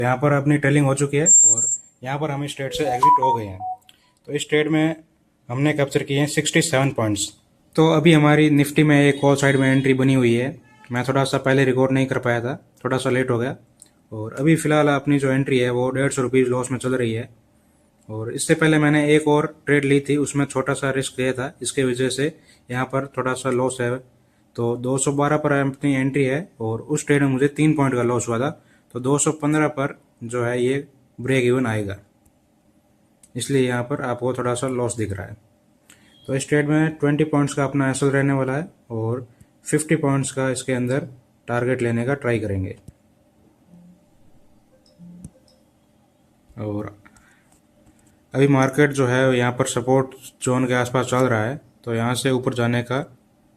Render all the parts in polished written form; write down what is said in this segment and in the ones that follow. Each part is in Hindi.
यहाँ पर अपनी ट्रेलिंग हो चुकी है और यहाँ पर हम इस ट्रेड से एग्जिट हो गए हैं। तो इस ट्रेड में हमने कैप्चर किए हैं 67 पॉइंट्स। तो अभी हमारी निफ्टी में एक कॉल साइड में एंट्री बनी हुई है। मैं थोड़ा सा पहले रिकॉर्ड नहीं कर पाया था, थोड़ा सा लेट हो गया। और अभी फ़िलहाल अपनी जो एंट्री है वो 150 रुपीज़ लॉस में चल रही है। और इससे पहले मैंने एक और ट्रेड ली थी, उसमें छोटा सा रिस्क लिया था, इसके वजह से यहाँ पर थोड़ा सा लॉस है। तो 212 पर अपनी एंट्री है और उस ट्रेड में मुझे 3 पॉइंट का लॉस हुआ था। तो 215 पर जो है ये ब्रेक इवन आएगा, इसलिए यहाँ पर आपको थोड़ा सा लॉस दिख रहा है। तो इस ट्रेड में 20 पॉइंट्स का अपना एसएल रहने वाला है और 50 पॉइंट्स का इसके अंदर टारगेट लेने का ट्राई करेंगे। और अभी मार्केट जो है यहाँ पर सपोर्ट जोन के आसपास चल रहा है, तो यहाँ से ऊपर जाने का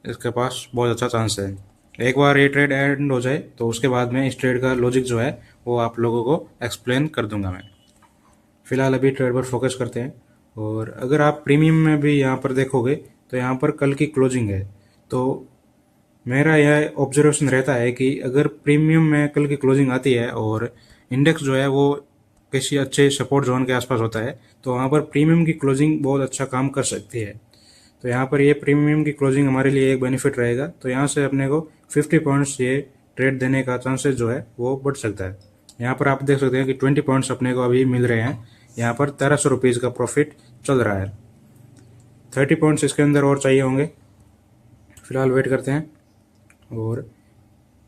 इसके पास बहुत अच्छा चांस है। एक बार ये ट्रेड एंड हो जाए तो उसके बाद में इस ट्रेड का लॉजिक जो है वो आप लोगों को एक्सप्लेन कर दूंगा मैं। फ़िलहाल अभी ट्रेड पर फोकस करते हैं। और अगर आप प्रीमियम में भी यहाँ पर देखोगे तो यहाँ पर कल की क्लोजिंग है। तो मेरा यह ऑब्जर्वेशन रहता है कि अगर प्रीमियम में कल की क्लोजिंग आती है और इंडेक्स जो है वो किसी अच्छे सपोर्ट जोन के आसपास होता है, तो वहाँ पर प्रीमियम की क्लोजिंग बहुत अच्छा काम कर सकती है। तो यहाँ पर ये प्रीमियम की क्लोजिंग हमारे लिए एक बेनिफिट रहेगा। तो यहाँ से अपने को 50 पॉइंट्स ये ट्रेड देने का चांसेस जो है वो बढ़ सकता है। यहाँ पर आप देख सकते हैं कि 20 पॉइंट्स अपने को अभी मिल रहे हैं। यहाँ पर 1300 रुपीज़ का प्रॉफिट चल रहा है। 30 पॉइंट्स इसके अंदर और चाहिए होंगे। फिलहाल वेट करते हैं। और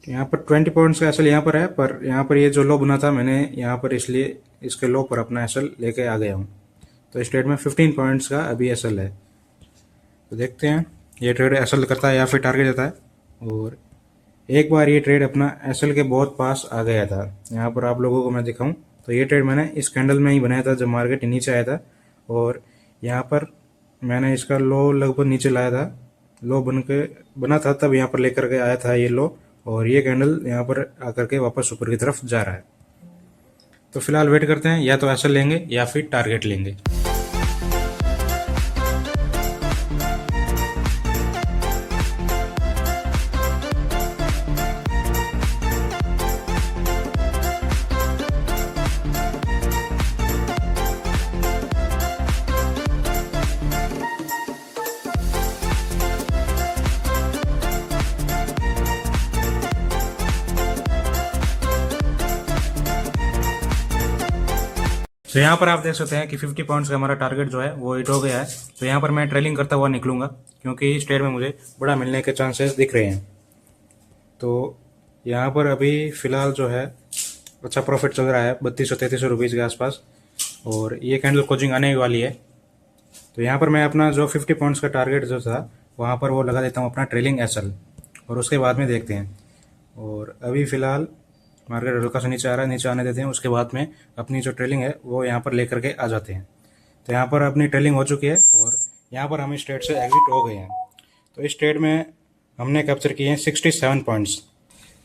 यहाँ पर 20 पॉइंट्स का एसएल यहाँ पर है, पर यहाँ पर ये जो लो बना था मैंने यहाँ पर इसलिए इसके लो पर अपना एसएल लेके आ गया हूँ। तो इस ट्रेड में 15 पॉइंट्स का अभी एसएल है। तो देखते हैं ये ट्रेड एसएल करता है या फिर टारगेट देता है। और एक बार ये ट्रेड अपना एसएल के बहुत पास आ गया था। यहाँ पर आप लोगों को मैं दिखाऊं तो ये ट्रेड मैंने इस कैंडल में ही बनाया था जब मार्केट नीचे आया था। और यहाँ पर मैंने इसका लो लगभग नीचे लाया था, लो बना था तब यहाँ पर लेकर के आया था ये लो। और ये कैंडल यहाँ पर आकर के वापस ऊपर की तरफ जा रहा है। तो फिलहाल वेट करते हैं, या तो एसएल लेंगे या फिर टारगेट लेंगे। तो यहाँ पर आप देख सकते हैं कि 50 पॉइंट्स का हमारा टारगेट जो है वो हिट हो गया है। तो यहाँ पर मैं ट्रेलिंग करता हुआ निकलूंगा, क्योंकि इस ट्रेड में मुझे बड़ा मिलने के चांसेस दिख रहे हैं। तो यहाँ पर अभी फ़िलहाल जो है अच्छा प्रॉफिट चल रहा है 3200-3300 रुपीज़ के आसपास। और ये कैंडल क्लोजिंग आने वाली है। तो यहाँ पर मैं अपना जो 50 पॉइंट्स का टारगेट जो था वहाँ पर वो लगा देता हूँ अपना ट्रेलिंग एसएल, और उसके बाद में देखते हैं। और अभी फ़िलहाल मार्केट हल्का सा नीचे आ रहा है, नीचे आने देते हैं, उसके बाद में अपनी जो ट्रेलिंग है वो यहाँ पर लेकर के आ जाते हैं। तो यहाँ पर अपनी ट्रेलिंग हो चुकी है और यहाँ पर हम इस ट्रेड से एग्जिट हो गए हैं। तो इस ट्रेड में हमने कैप्चर किए हैं 67 पॉइंट्स।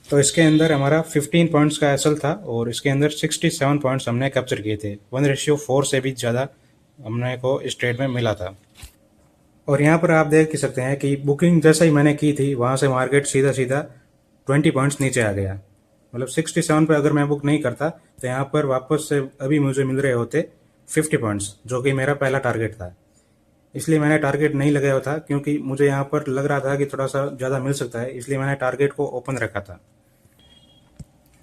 तो इसके अंदर हमारा 15 पॉइंट्स का एसएल था और इसके अंदर 67 पॉइंट्स हमने कैप्चर किए थे। 1:4 से भी ज़्यादा हमने को इस ट्रेड में मिला था। और यहाँ पर आप देख सकते हैं कि बुकिंग जैसा ही मैंने की थी वहाँ से मार्केट सीधा सीधा 20 पॉइंट्स नीचे आ गया। मतलब 67 पे अगर मैं बुक नहीं करता तो यहाँ पर वापस से अभी मुझे मिल रहे होते 50 पॉइंट्स, जो कि मेरा पहला टारगेट था। इसलिए मैंने टारगेट नहीं लगाया था, क्योंकि मुझे यहाँ पर लग रहा था कि थोड़ा सा ज़्यादा मिल सकता है, इसलिए मैंने टारगेट को ओपन रखा था।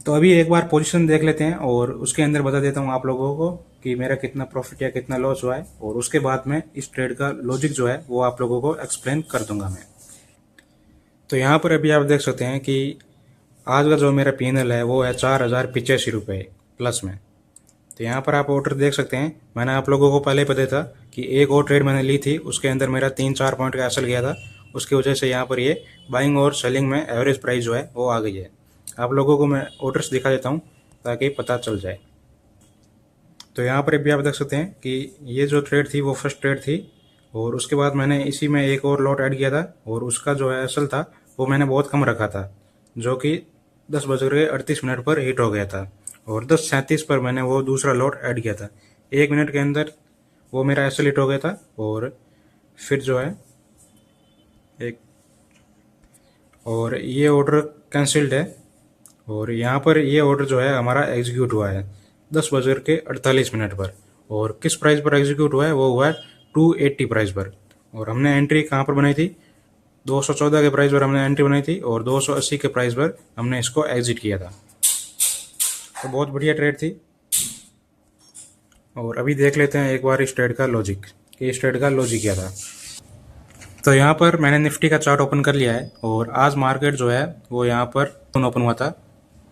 तो अभी एक बार पोजीशन देख लेते हैं और उसके अंदर बता देता हूँ आप लोगों को कि मेरा कितना प्रॉफिट या कितना लॉस हुआ है। और उसके बाद में इस ट्रेड का लॉजिक जो है वो आप लोगों को एक्सप्लेन कर दूंगा मैं। तो यहाँ पर अभी आप देख सकते हैं कि आज का जो मेरा पीएनएल है वो है 4085 रुपये प्लस में। तो यहाँ पर आप ऑर्डर देख सकते हैं। मैंने आप लोगों को पहले पता था कि एक और ट्रेड मैंने ली थी, उसके अंदर मेरा 3-4 पॉइंट का एसएल गया था। उसकी वजह से यहाँ पर ये बाइंग और सेलिंग में एवरेज प्राइस जो है वो आ गई है। आप लोगों को मैं ऑर्डर्स दिखा देता हूँ ताकि पता चल जाए। तो यहाँ पर अभी आप देख सकते हैं कि ये जो ट्रेड थी वो फर्स्ट ट्रेड थी, और उसके बाद मैंने इसी में एक और लॉट ऐड किया था और उसका जो है एसएल था वो मैंने बहुत कम रखा था, जो कि 10:38 पर हिट हो गया था। और 10:37 पर मैंने वो दूसरा लॉट ऐड किया था। 1 मिनट के अंदर वो मेरा एसएल हिट हो गया था। और फिर जो है और ये ऑर्डर कैंसिल्ड है और यहाँ पर ये ऑर्डर जो है हमारा एग्जीक्यूट हुआ है 10 बज के 48 मिनट पर। और किस प्राइस पर एग्जीक्यूट हुआ है, वो हुआ है 280 प्राइस पर। और हमने एंट्री कहाँ पर बनाई थी, 214 के प्राइस पर हमने एंट्री बनाई थी और 280 के प्राइस पर हमने इसको एग्जिट किया था। तो बहुत बढ़िया ट्रेड थी। और अभी देख लेते हैं एक बार इस ट्रेड का लॉजिक, कि इस ट्रेड का लॉजिक क्या था। तो यहाँ पर मैंने निफ्टी का चार्ट ओपन कर लिया है और आज मार्केट जो है वो यहाँ पर ओपन हुआ था।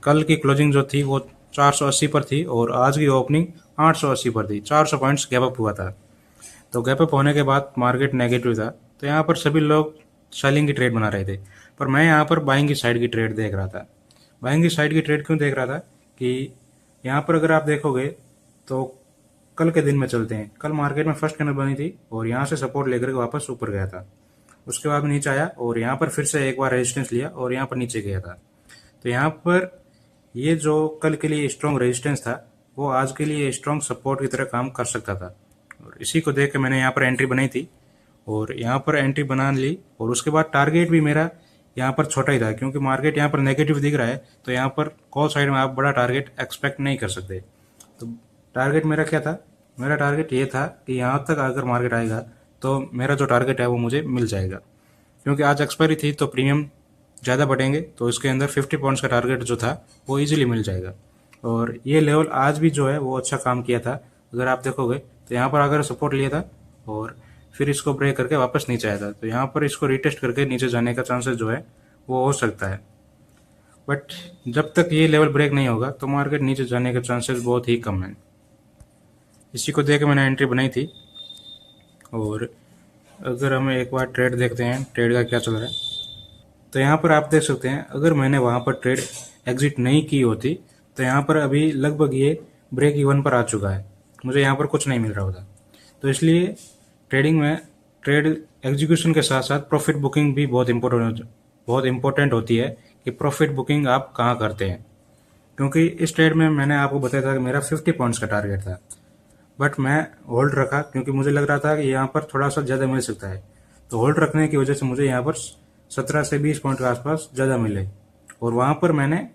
कल की क्लोजिंग जो थी वो 480 पर थी और आज की ओपनिंग 880 पर थी। 400 पॉइंट्स गैप अप हुआ था। तो गैप अप होने के बाद मार्केट नेगेटिव था, तो यहाँ पर सभी लोग सेलिंग की ट्रेड बना रहे थे, पर मैं यहाँ पर बाइंग की साइड की ट्रेड देख रहा था। बाइंग की साइड की ट्रेड क्यों देख रहा था कि यहाँ पर अगर आप देखोगे तो कल के दिन में चलते हैं, कल मार्केट में फर्स्ट कैंडल बनी थी और यहाँ से सपोर्ट लेकर के वापस ऊपर गया था। उसके बाद नीचे आया और यहाँ पर फिर से एक बार रेजिस्टेंस लिया और यहाँ पर नीचे गया था। तो यहाँ पर ये जो कल के लिए स्ट्रॉन्ग रेजिस्टेंस था वो आज के लिए स्ट्रॉन्ग सपोर्ट की तरह काम कर सकता था। और इसी को देख के मैंने यहाँ पर एंट्री बनाई थी और यहाँ पर एंट्री बना ली। और उसके बाद टारगेट भी मेरा यहाँ पर छोटा ही था, क्योंकि मार्केट यहाँ पर नेगेटिव दिख रहा है, तो यहाँ पर कॉल साइड में आप बड़ा टारगेट एक्सपेक्ट नहीं कर सकते। तो टारगेट मेरा क्या था, मेरा टारगेट ये था कि यहाँ तक अगर मार्केट आएगा तो मेरा जो टारगेट है वो मुझे मिल जाएगा, क्योंकि आज एक्सपायरी थी तो प्रीमियम ज़्यादा बढ़ेंगे, तो इसके अंदर 50 पॉइंट्स का टारगेट जो था वो इजीली मिल जाएगा। और ये लेवल आज भी जो है वो अच्छा काम किया था। अगर आप देखोगे तो यहाँ पर अगर सपोर्ट लिया था और फिर इसको ब्रेक करके वापस नीचे आया था, तो यहाँ पर इसको रिटेस्ट करके नीचे जाने का चांसेस जो है वो हो सकता है। बट जब तक ये लेवल ब्रेक नहीं होगा तो मार्केट नीचे जाने के चांसेस बहुत ही कम हैं। इसी को देख के मैंने एंट्री बनाई थी। और अगर हम एक बार ट्रेड देखते हैं, ट्रेड का क्या चल रहा है, तो यहाँ पर आप देख सकते हैं अगर मैंने वहाँ पर ट्रेड एग्जिट नहीं की होती तो यहाँ पर अभी लगभग ये ब्रेक इवन पर आ चुका है, मुझे यहाँ पर कुछ नहीं मिल रहा होता। तो इसलिए ट्रेडिंग में ट्रेड एग्जीक्यूशन के साथ साथ प्रॉफिट बुकिंग भी बहुत इम्पोर्टेंट होती है कि प्रॉफिट बुकिंग आप कहाँ करते हैं। क्योंकि इस ट्रेड में मैंने आपको बताया था कि मेरा 50 पॉइंट्स का टारगेट था, बट मैं होल्ड रखा क्योंकि मुझे लग रहा था कि यहाँ पर थोड़ा सा ज़्यादा मिल सकता है। तो होल्ड रखने की वजह से मुझे यहाँ पर 17 से 20 पॉइंट के आसपास ज़्यादा मिले और वहाँ पर मैंने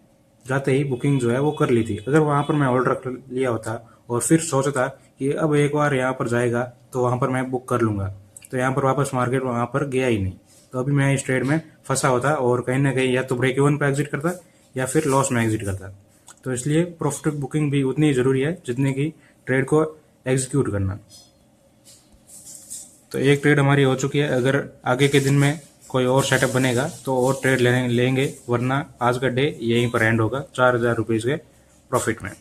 जाते ही बुकिंग जो है वो कर ली थी। अगर वहाँ पर मैं होल्ड रख लिया होता और फिर सोचता कि अब एक बार यहाँ पर जाएगा तो वहाँ पर मैं बुक कर लूँगा, तो यहाँ पर वापस मार्केट वहाँ पर गया ही नहीं, तो अभी मैं इस ट्रेड में फंसा होता और कहीं ना कहीं या तो ब्रेक इवन पर एग्जिट करता या फिर लॉस में एग्जिट करता। तो इसलिए प्रॉफिट बुकिंग भी उतनी ही ज़रूरी है जितनी कि ट्रेड को एग्जीक्यूट करना। तो एक ट्रेड हमारी हो चुकी है। अगर आगे के दिन में कोई और सेटअप बनेगा तो और ट्रेड लेंगे, वरना आज का डे यहीं पर एंड होगा 4000 रुपीज़ के प्रॉफिट में।